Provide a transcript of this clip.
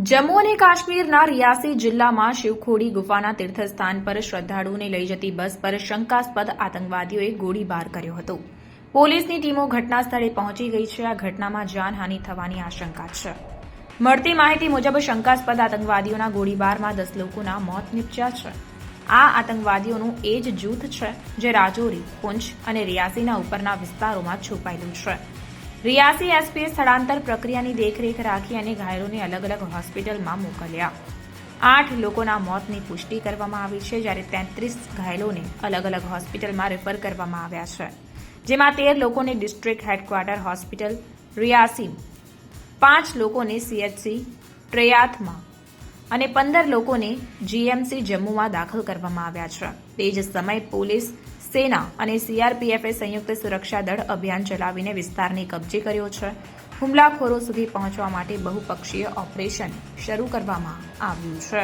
જમ્મુ અને કાશ્મીરના રિયાસી જિલ્લામાં શિવખોડી ગુફાના તીર્થસ્થાન પર શ્રદ્ધાળુઓને લઈ જતી બસ પર શંકાસ્પદ આતંકવાદીઓએ ગોળીબાર કર્યો હતો. પોલીસની ટીમો ઘટના સ્થળે પહોંચી ગઈ છે. આ ઘટનામાં જાનહાનિ થવાની આશંકા છે. મળતી માહિતી મુજબ શંકાસ્પદ આતંકવાદીઓના ગોળીબારમાં 10 લોકોના મોત નીપજ્યા છે. આ આતંકવાદીઓનું એ જ જૂથ છે જે રાજૌરી, પૂંછ અને રિયાસીના ઉપરના વિસ્તારોમાં છુપાયેલું છે. રિયાસી એસપીએ સ્થળાંતર પ્રક્રિયાની દેખરેખ રાખી અને ઘાયલોને અલગ અલગ હોસ્પિટલમાં મોકલ્યા. 8 લોકોના મોતની પુષ્ટિ કરવામાં આવી છે, જ્યારે 33 ઘાયલોને અલગ અલગ હોસ્પિટલમાં રેફર કરવામાં આવ્યા છે, જેમાં 13 લોકોને ડિસ્ટ્રિક્ટ હેડક્વાર્ટર હોસ્પિટલ રિયાસી, 5 લોકોને સીએચસી ટ્રેયાથમાં અને 15 લોકોને જીએમસી જમ્મુમાં દાખલ કરવામાં આવ્યા છે. તે જ સમયે પોલીસ, સેના અને સીઆરપીએફે સંયુક્ત સુરક્ષા દળ અભિયાન ચલાવીને વિસ્તારને કબજે કર્યો છે. હુમલાખોરો સુધી પહોંચવા માટે બહુપક્ષીય ઓપરેશન શરૂ કરવામાં આવ્યું છે.